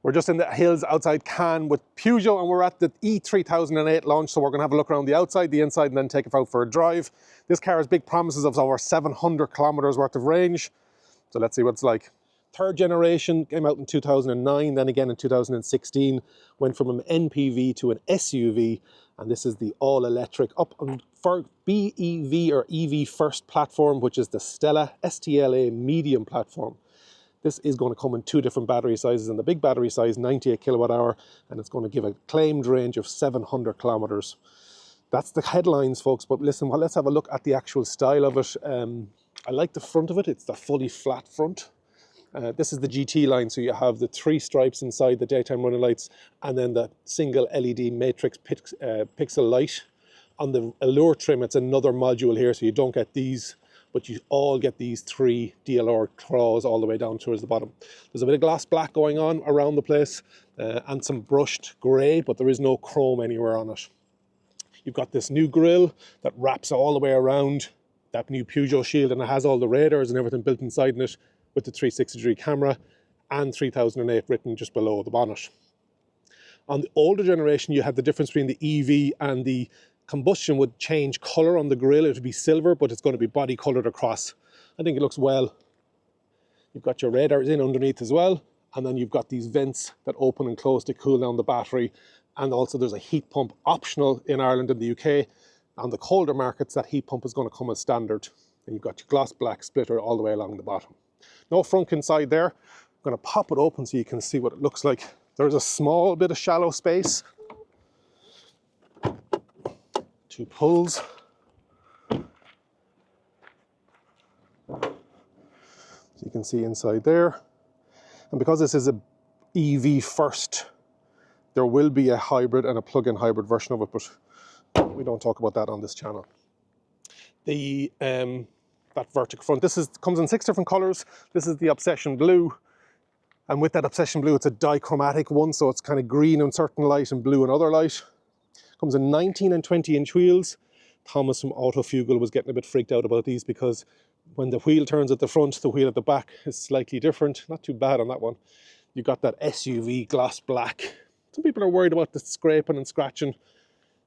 We're just in the hills outside Cannes with Peugeot, and we're at the E3008 launch, so we're going to have a look around the outside, the inside, and then take it out for a drive. This car has big promises of over 700 kilometers worth of range, so let's see what it's like. Third generation, came out in 2009, then again in 2016, went from an NPV to an SUV, and this is the all-electric up on for BEV or EV first platform, which is the STLA medium platform. This is going to come in two different battery sizes, and the big battery size, 98 kilowatt hour, and it's going to give a claimed range of 700 kilometers. That's the headlines, folks, but listen, well, let's have a look at the actual style of it. I like the front of it. It's the fully flat front. This is the GT line, so you have the 3 stripes inside the daytime running lights, and then the single LED matrix pixel light. On the Allure trim, it's another module here, so you don't get these, but you all get these 3 DLR claws all the way down towards the bottom. There's a bit of gloss black going on around the place, and some brushed grey, but there is no chrome anywhere on it. You've got this new grille that wraps all the way around, that new Peugeot shield, and it has all the radars and everything built inside in it, with the 360-degree camera and 3008 written just below the bonnet. On the older generation, you had the difference between the EV and the combustion would change colour on the grille. It would be silver, but it's going to be body coloured across. I think it looks well. You've got your radars in underneath as well, and then you've got these vents that open and close to cool down the battery, and also there's a heat pump optional in Ireland and the UK. On the colder markets, that heat pump is going to come as standard. And you've got your gloss black splitter all the way along the bottom. No frunk inside there. I'm going to pop it open so you can see what it looks like. There's a small bit of shallow space. 2 pulls. So you can see inside there. And because this is a EV first, there will be a hybrid and a plug-in hybrid version of it, but we don't talk about that on this channel. That vertic front, comes in 6 different colors. This is the Obsession Blue, and with that Obsession Blue, it's a dichromatic one, so it's kind of green in certain light and blue in other light. Comes in 19 and 20-inch wheels. Thomas from Autofugal was getting a bit freaked out about these because when the wheel turns at the front, the wheel at the back is slightly different. Not too bad on that one. You've got that SUV gloss black. Some people are worried about the scraping and scratching.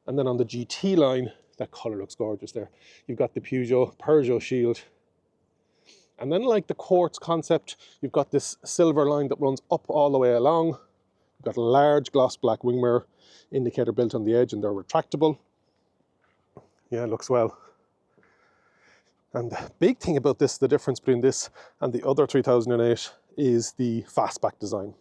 And then on the GT line, that colour looks gorgeous there. You've got the Peugeot shield. And then, like the quartz concept, you've got this silver line that runs up all the way along. You've got a large gloss black wing mirror indicator built on the edge, and they're retractable. Yeah, it looks well. And the big thing about this, the difference between this and the other 3008, is the fastback design.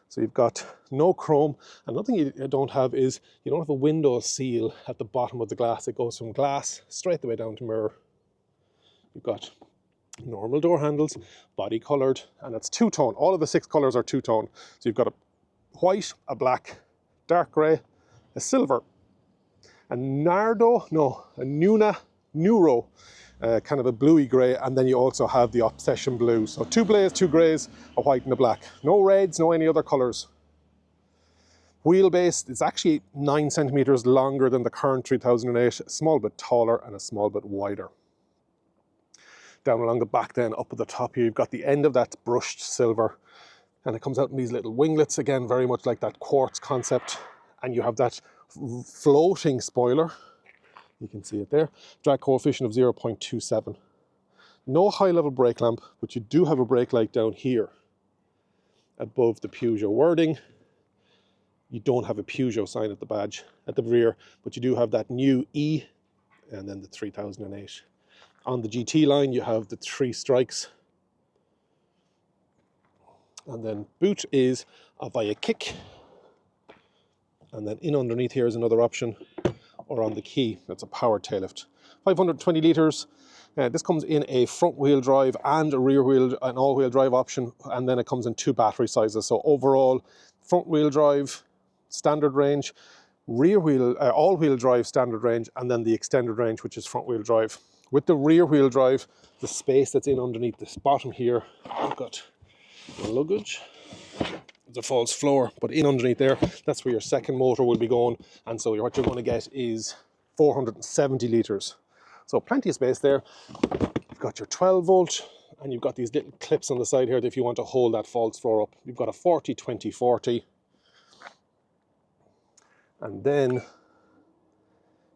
So you've got no chrome. Another thing you don't have is you don't have a window seal at the bottom of the glass. It goes from glass straight the way down to mirror. You've got normal door handles, body coloured, and it's two-tone. All of the 6 colours are two-tone. So you've got a white, a black, dark grey, a silver, a Neuro, kind of a bluey grey, and then you also have the Obsession Blue. So 2 blaze, 2 greys, a white and a black. No reds, no any other colours. Wheelbase, it's actually 9 centimetres longer than the current 3008, a small bit taller and a small bit wider. Down along the back then, up at the top here, you've got the end of that brushed silver, and it comes out in these little winglets, again, very much like that quartz concept. And you have that floating spoiler. You can see it there. Drag coefficient of 0.27. No high-level brake lamp, but you do have a brake light down here above the Peugeot wording. You don't have a Peugeot sign at the badge at the rear, but you do have that new E and then the 3008. On the GT line, you have the 3 strikes. And then boot is via kick. And then in underneath here is another option, or on the key, that's a power tail lift. 520 litres. This comes in a front wheel drive and a rear wheel, an all-wheel drive option, and then it comes in 2 battery sizes. So overall, front wheel drive, standard range, rear wheel, all-wheel drive standard range, and then the extended range, which is front wheel drive. With the rear wheel drive, the space that's in underneath this bottom here, I've got the luggage. It's a false floor, but in underneath there, that's where your second motor will be going. And so what you're going to get is 470 litres. So plenty of space there. You've got your 12 volt And you've got these little clips on the side here that if you want to hold that false floor up. You've got a 40, 20, 40. And then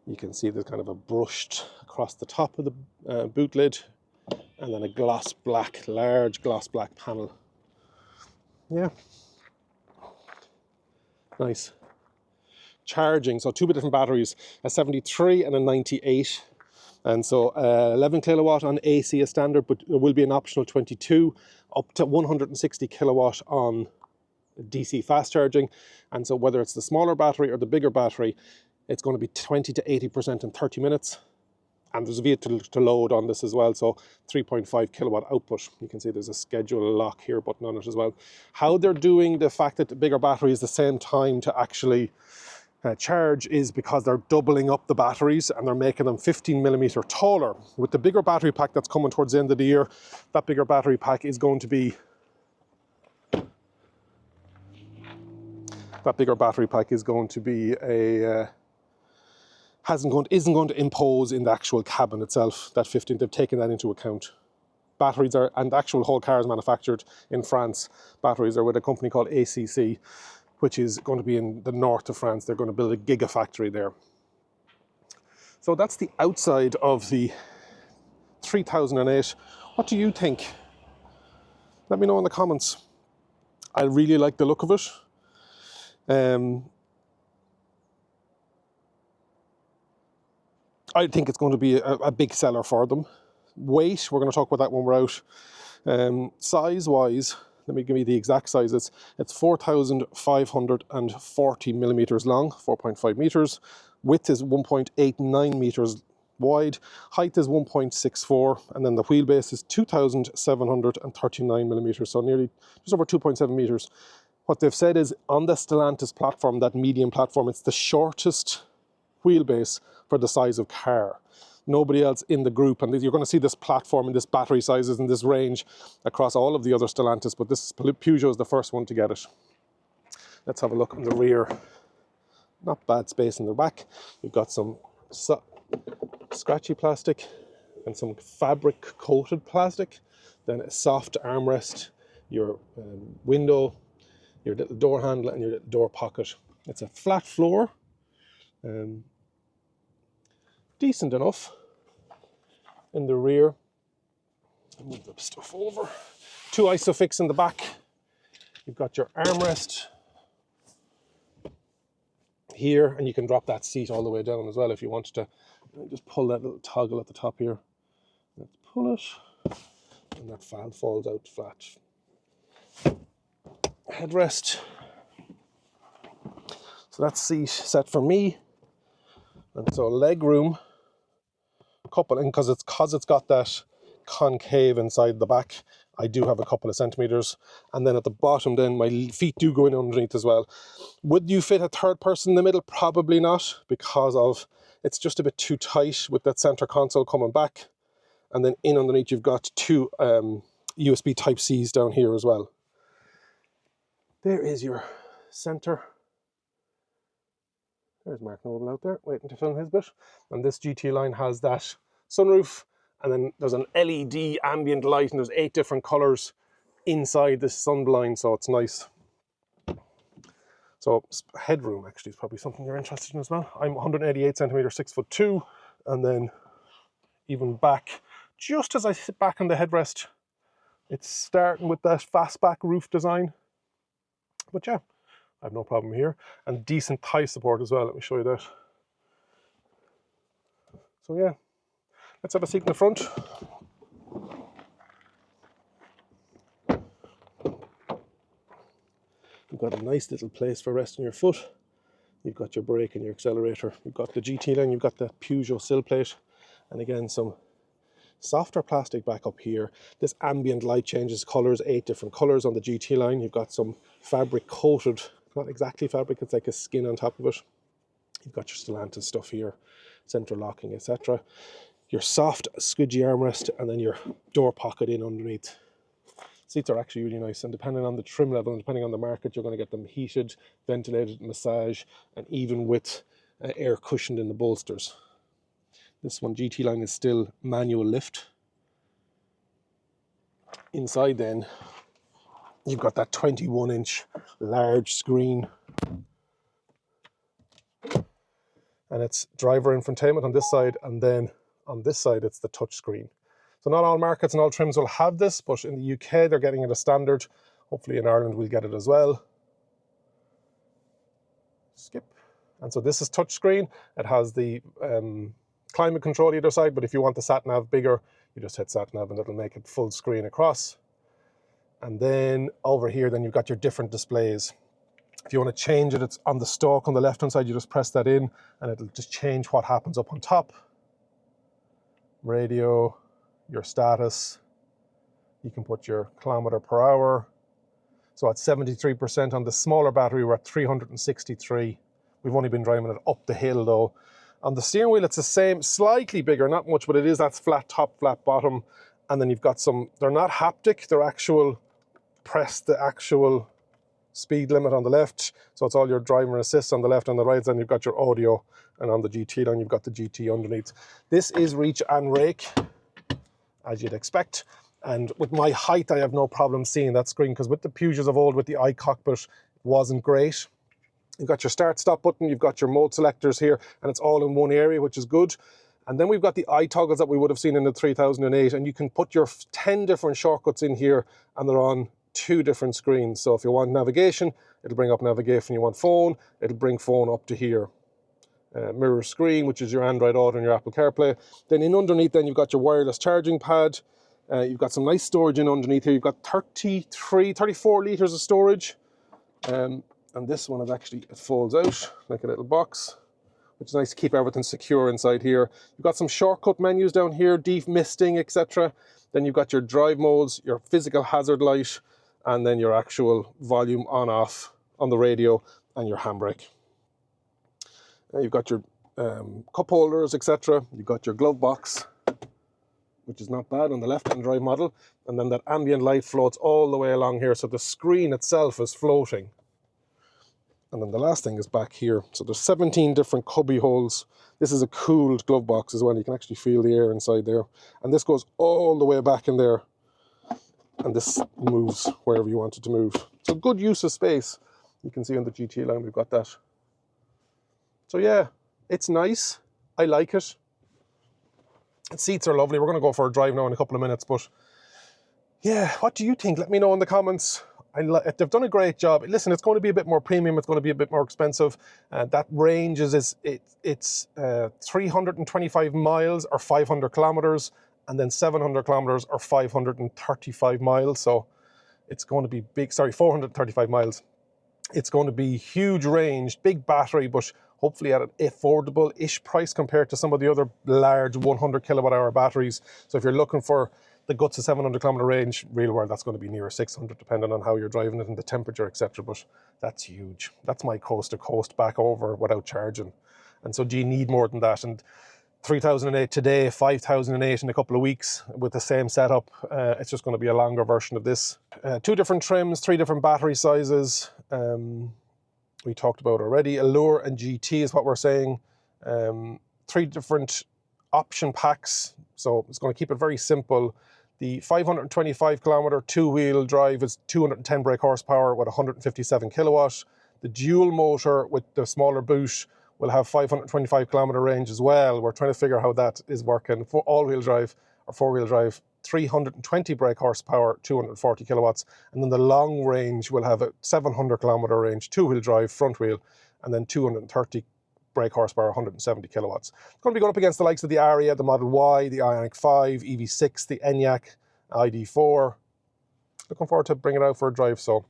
you can see there's kind of a brushed across the top of the boot lid, and then a gloss black, large gloss black panel. Yeah. Nice. Charging, so two different batteries, a 73 and a 98. And so 11 kilowatt on AC is standard, but there will be an optional 22 up to 160 kilowatt on DC fast charging. And so whether it's the smaller battery or the bigger battery, it's going to be 20 to 80% in 30 minutes. And there's a vehicle to load on this as well, so 3.5 kilowatt output. You can see there's a schedule lock here button on it as well. How they're doing the fact that the bigger battery is the same time to actually charge is because they're doubling up the batteries and they're making them 15 millimeter taller. With the bigger battery pack that's coming towards the end of the year, that bigger battery pack is going to be isn't going to impose in the actual cabin itself. That 15, they've taken that into account. Batteries are, and the actual whole car is manufactured in France. Batteries are with a company called ACC, which is going to be in the north of France. They're going to build a gigafactory there. So that's the outside of the 3008. What do you think? Let me know in the comments. I really like the look of it. I think it's going to be a big seller for them. Weight, we're going to talk about that when we're out. Size-wise, let me give you the exact sizes. It's 4,540 millimeters long, 4.5 meters. Width is 1.89 meters wide. Height is 1.64, and then the wheelbase is 2,739 millimeters, so nearly just over 2.7 meters. What they've said is on the Stellantis platform, that medium platform, it's the shortest wheelbase for the size of car. Nobody else in the group, and you're going to see this platform and this battery sizes and this range across all of the other Stellantis, but this Peugeot is the first one to get it. Let's have a look in the rear. Not bad space in the back. You've got some scratchy plastic and some fabric coated plastic, then a soft armrest, your window, your little door handle and your little door pocket. It's a flat floor. Decent enough in the rear. Move the stuff over. Two Isofix in the back. You've got your armrest here, and you can drop that seat all the way down as well if you wanted to. Just pull that little toggle at the top here. Let's pull it, and that valve falls out flat. Headrest. So that's seat set for me. And so leg room, couple, and because it's got that concave inside the back, I do have a couple of centimeters. And then at the bottom, then my feet do go in underneath as well. Would you fit a third person in the middle? Probably not, because of it's just a bit too tight with that center console coming back. And then in underneath, you've got two USB Type-Cs down here as well. There is your center. There's Mark Noble out there waiting to film his bit. And this GT line has that sunroof, and then there's an LED ambient light, and there's 8 different colors inside this sun blind, so it's nice. So headroom actually is probably something you're interested in as well. I'm 188 centimeters, 6'2", and then even back, just as I sit back on the headrest, it's starting with that fastback roof design. But yeah, I have no problem here. And decent thigh support as well. Let me show you that. So yeah, let's have a seat in the front. You've got a nice little place for resting your foot. You've got your brake and your accelerator. You've got the GT line, you've got the Peugeot sill plate. And again, some softer plastic back up here. This ambient light changes colors, 8 different colors on the GT line. You've got some fabric coated, not exactly fabric, it's like a skin on top of it. You've got your Stellantis stuff here, central locking, etc. Your soft squidgy armrest, and then your door pocket in underneath. Seats are actually really nice, and depending on the trim level and depending on the market, you're going to get them heated, ventilated, massage, and even with air cushioned in the bolsters. This one, GT line, is still manual lift. Inside then, you've got that 21-inch large screen. And it's driver infotainment on this side, and then on this side it's the touch screen. So not all markets and all trims will have this, but in the UK they're getting it as standard. Hopefully in Ireland we'll get it as well. Skip. And so this is touch screen. It has the climate control either side, but if you want the sat nav bigger, you just hit sat nav and it'll make it full screen across. And then over here, then you've got your different displays. If you want to change it, it's on the stalk on the left hand side, you just press that in and it'll just change what happens up on top. Radio, your status, you can put your kilometer per hour. So at 73% on the smaller battery, we're at 363. We've only been driving it up the hill though. On the steering wheel, it's the same, slightly bigger, not much, but it is that flat top, flat bottom. And then you've got some, they're not haptic, they're actual, press the actual speed limit on the left. So it's all your driver assist on the left and the right, then you've got your audio, and on the GT line, you've got the GT underneath. This is reach and rake, as you'd expect. And with my height, I have no problem seeing that screen, because with the Peugeots of old, with the iCockpit, it wasn't great. You've got your start-stop button, you've got your mode selectors here, and it's all in one area, which is good. And then we've got the iToggles that we would have seen in the 3008, and you can put your 10 different shortcuts in here, and they're on 2 different screens. So if you want navigation, it'll bring up navigation. You want phone, it'll bring phone up to here. Mirror screen, which is your Android Auto and your Apple CarPlay. Then in underneath, then you've got your wireless charging pad. You've got some nice storage in underneath here. You've got 34 litres of storage. And this one is actually, it folds out like a little box, which is nice to keep everything secure inside here. You've got some shortcut menus down here, demisting, etc. Then you've got your drive modes, your physical hazard light, and then your actual volume on off on the radio, and your handbrake. You've got your cup holders, etc. You've got your glove box, which is not bad on the left-hand drive model. And then that ambient light floats all the way along here, so the screen itself is floating. And then the last thing is back here. So there's 17 different cubby holes. This is a cooled glove box as well. You can actually feel the air inside there. And this goes all the way back in there. And this moves wherever you want it to move. So good use of space. You can see on the GT line we've got that. So yeah, it's nice. I like it. The seats are lovely. We're going to go for a drive now in a couple of minutes. But yeah, what do you think? Let me know in the comments. They've done a great job. Listen, it's going to be a bit more premium. It's going to be a bit more expensive. That range is 325 miles or 500 kilometers, and then 700 kilometers or 535 miles. So it's going to be big. Sorry, 435 miles. It's going to be huge range, big battery, but hopefully at an affordable-ish price compared to some of the other large 100 kilowatt hour batteries. So if you're looking for the guts of 700 kilometer range, real world, that's going to be nearer 600, depending on how you're driving it and the temperature, etc. But that's huge. That's my coast to coast back over without charging. And so do you need more than that? And 3008 today, 5008 in a couple of weeks with the same setup. It's just going to be a longer version of this. 2 different trims, 3 different battery sizes. We talked about already. Allure and GT is what we're saying. 3 different option packs. So it's going to keep it very simple. The 525 kilometer 2-wheel drive is 210 brake horsepower with 157 kilowatt. The dual motor with the smaller boot will have 525 kilometer range as well. We're trying to figure out how that is working. For all-wheel drive or 4-wheel drive, 320 brake horsepower, 240 kilowatts. And then the long range will have a 700 kilometer range, 2-wheel drive, front wheel, and then 230 brake horsepower, 170 kilowatts. It's going to be going up against the likes of the Aria, the Model Y, the Ioniq 5, EV6, the Enyaq, ID4. Looking forward to bringing it out for a drive. So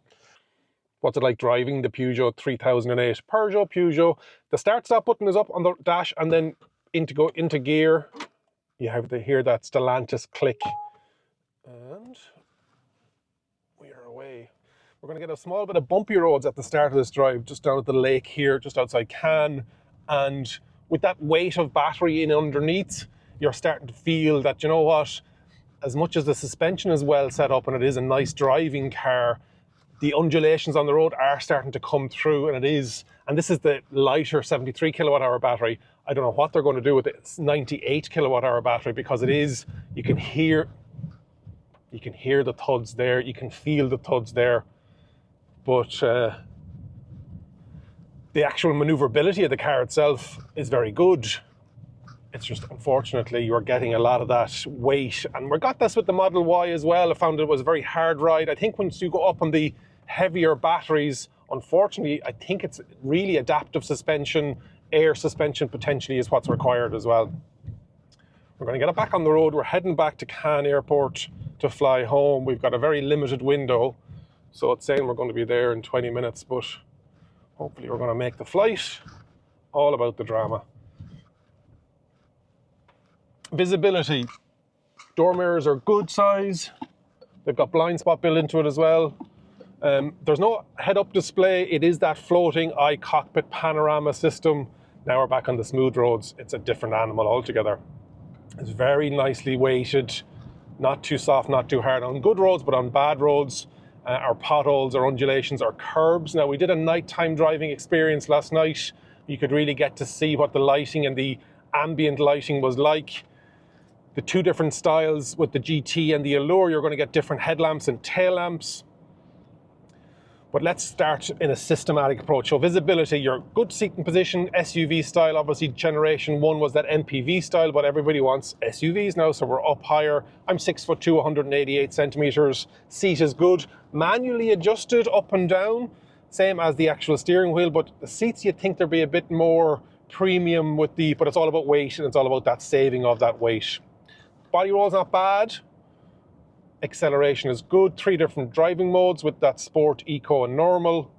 what's it like driving the Peugeot 3008? Peugeot. The start-stop button is up on the dash, and then into gear, you have to hear that Stellantis click. And we are away. We're going to get a small bit of bumpy roads at the start of this drive, just down at the lake here, just outside Cannes. And with that weight of battery in underneath, you're starting to feel that, you know what, as much as the suspension is well set up and it is a nice driving car, the undulations on the road are starting to come through, and it is. And this is the lighter 73 kilowatt hour battery. I don't know what they're going to do with this 98 kilowatt hour battery, because it is, you can hear You can hear the thuds there, you can feel the thuds there, but the actual maneuverability of the car itself is very good. It's just, unfortunately, you're getting a lot of that weight, and we got this with the Model Y as well. I found it was a very hard ride. I think once you go up on the heavier batteries, unfortunately, I think it's really adaptive suspension, air suspension potentially is what's required as well. We're going to get it back on the road. We're heading back to Cannes Airport to fly home. We've got a very limited window, so it's saying we're going to be there in 20 minutes, but hopefully we're going to make the flight. All about the drama. Visibility. Door mirrors are good size. They've got blind spot built into it as well. There's no head-up display. It is that floating iCockpit panorama system. Now we're back on the smooth roads. It's a different animal altogether. It's very nicely weighted, not too soft, not too hard on good roads, but on bad roads, our potholes, our undulations, our curbs. Now, we did a nighttime driving experience last night. You could really get to see what the lighting and the ambient lighting was like. The two different styles with the GT and the Allure, you're going to get different headlamps and tail lamps. But let's start in a systematic approach. So visibility, your good seating position, SUV style. Obviously, generation 1 was that MPV style, but everybody wants SUVs now, so we're up higher. I'm 6'2", 188 centimeters. Seat is good. Manually adjusted up and down, same as the actual steering wheel, but the seats, you'd think there'd be a bit more premium with the, but it's all about weight, and it's all about that saving of that weight. Body roll's not bad. Acceleration is good. 3 different driving modes with that Sport, Eco and Normal.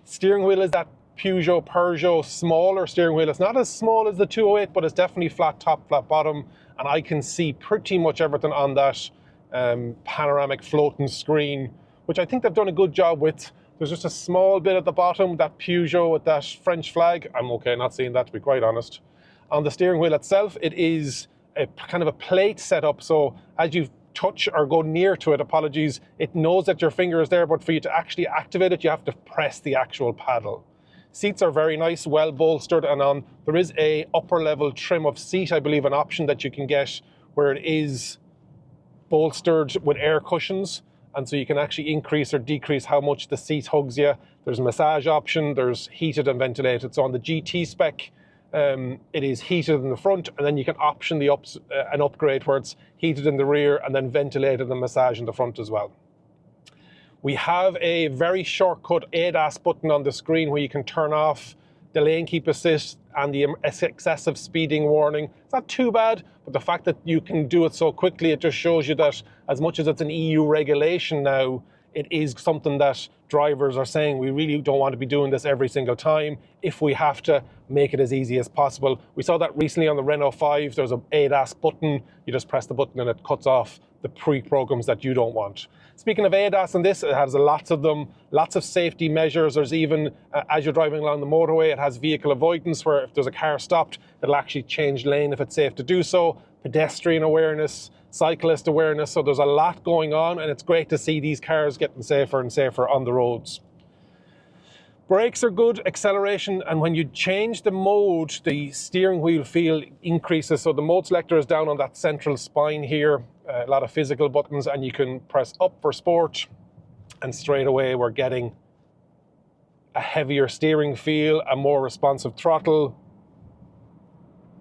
Steering wheel is that Peugeot smaller steering wheel. It's not as small as the 208, but it's definitely flat top, flat bottom. And I can see pretty much everything on that panoramic floating screen, which I think they've done a good job with. There's just a small bit at the bottom, that Peugeot with that French flag. I'm okay not seeing that, to be quite honest. On the steering wheel itself, it is a kind of a plate setup, so as you touch or go near to it, apologies, it knows that your finger is there, but for you to actually activate it, you have to press the actual paddle. Seats are very nice, well bolstered, and there is a upper level trim of seat, I believe, an option that you can get where it is bolstered with air cushions, and so you can actually increase or decrease how much the seat hugs you. There's a massage option, there's heated and ventilated. So on the GT spec, it is heated in the front, and then you can option an upgrade where it's heated in the rear and then ventilated and massage in the front as well. We have a very shortcut ADAS button on the screen where you can turn off the lane keep assist and the excessive speeding warning. It's not too bad, but the fact that you can do it so quickly, it just shows you that as much as it's an EU regulation now, it is something that drivers are saying, we really don't want to be doing this every single time. If we have to, make it as easy as possible. We saw that recently on the Renault 5. There's an ADAS button. You just press the button and it cuts off the pre-programs that you don't want. Speaking of ADAS and this, it has lots of them, lots of safety measures. There's even, as you're driving along the motorway, it has vehicle avoidance where if there's a car stopped, it'll actually change lane if it's safe to do so. Pedestrian awareness, cyclist awareness. So there's a lot going on, and it's great to see these cars getting safer and safer on the roads. Brakes are good, acceleration, and when you change the mode, the steering wheel feel increases. So the mode selector is down on that central spine here, a lot of physical buttons, and you can press up for sport, and straight away we're getting a heavier steering feel, a more responsive throttle,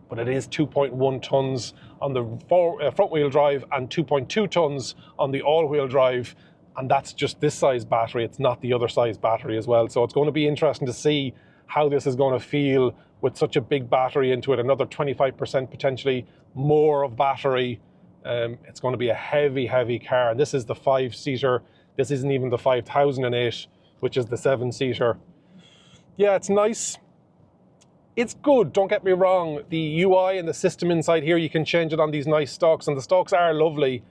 but it is 2.1 tons on the front wheel drive and 2.2 tons on the all-wheel drive. And that's just this size battery. It's not the other size battery as well. So it's going to be interesting to see how this is going to feel with such a big battery into it. Another 25% potentially more of battery. It's going to be a heavy, heavy car. And this is the 5-seater. This isn't even the 5008, which is the 7-seater. Yeah, it's nice. It's good, don't get me wrong. The UI and the system inside here, you can change it on these nice stalks. And the stalks are lovely.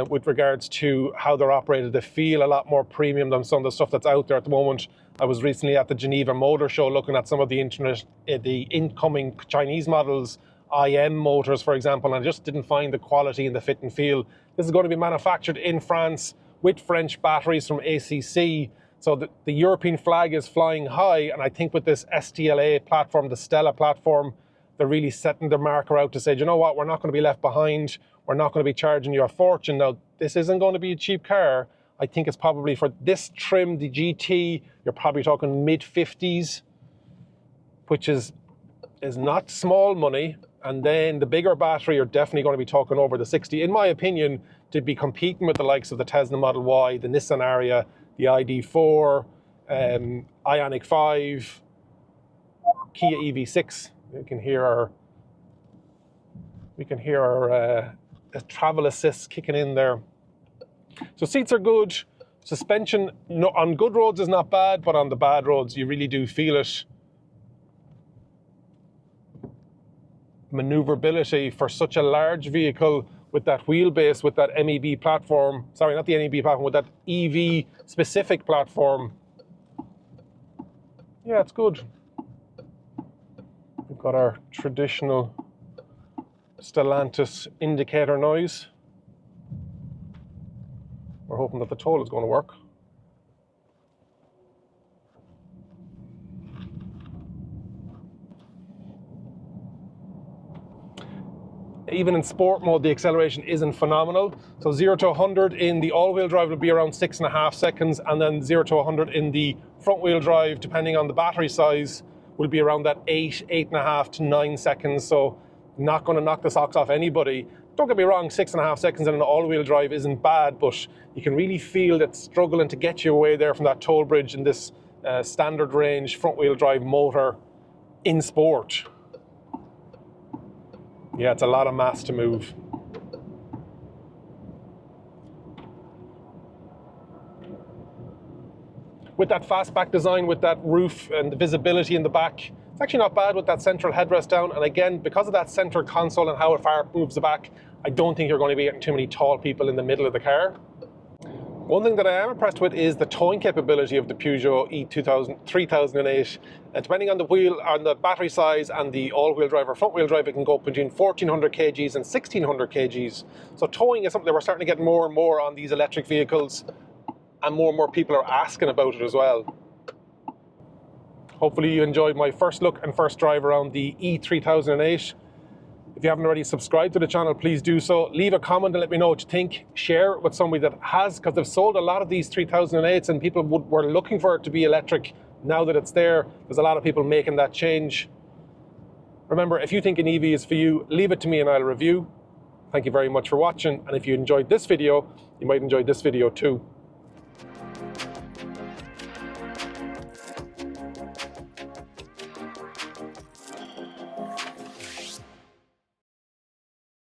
With regards to how they're operated, they feel a lot more premium than some of the stuff that's out there at the moment. I was recently at the Geneva Motor Show looking at some of the incoming Chinese models, IM motors, for example, and I just didn't find the quality and the fit and feel. This is going to be manufactured in France with French batteries from ACC. So the European flag is flying high, and I think with this STLA platform, the Stella platform, they're really setting their marker out to say, you know what, we're not going to be left behind. we're not going to be charging you a fortune. Now, this isn't going to be a cheap car. I think it's probably for this trim, the GT, you're probably talking mid-50s, which is not small money. And then the bigger battery, you're definitely going to be talking over the 60. In my opinion, to be competing with the likes of the Tesla Model Y, the Nissan Ariya, the ID4, Ioniq 5, Kia EV6. We can hear our travel assist kicking in there. So seats are good. Suspension on good roads is not bad, but on the bad roads, you really do feel it. Maneuverability for such a large vehicle with that wheelbase, with that MEB platform. Sorry, not the MEB platform, with that EV specific platform. Yeah, it's good. We've got our traditional Stellantis indicator noise. We're hoping that the toll is going to work. Even in sport mode, the acceleration isn't phenomenal. So 0 to 100 in the all-wheel drive will be around 6.5 seconds, and then 0 to 100 in the front-wheel drive, depending on the battery size, will be around that 8.5 to 9 seconds. So not going to knock the socks off anybody. Don't get me wrong, 6.5 seconds in an all-wheel drive isn't bad, but you can really feel that struggling to get you away there from that toll bridge in this standard range front-wheel drive motor in sport. Yeah, it's a lot of mass to move. With that fastback design, with that roof and the visibility in the back, it's actually not bad with that central headrest down. And again, because of that center console and how far it moves the back, I don't think you're going to be getting too many tall people in the middle of the car. One thing that I am impressed with is the towing capability of the Peugeot E3008. Depending on the wheel, on the battery size and the all-wheel drive or front-wheel drive, it can go between 1,400 kgs and 1,600 kgs. So towing is something that we're starting to get more and more on these electric vehicles, and more people are asking about it as well. Hopefully you enjoyed my first look and first drive around the E3008. If you haven't already subscribed to the channel, please do so. Leave a comment and let me know what you think. Share it with somebody that has, because they've sold a lot of these 3008s and people were looking for it to be electric. Now that it's there, there's a lot of people making that change. Remember, if you think an EV is for you, leave it to me and I'll review. Thank you very much for watching. And if you enjoyed this video, you might enjoy this video too.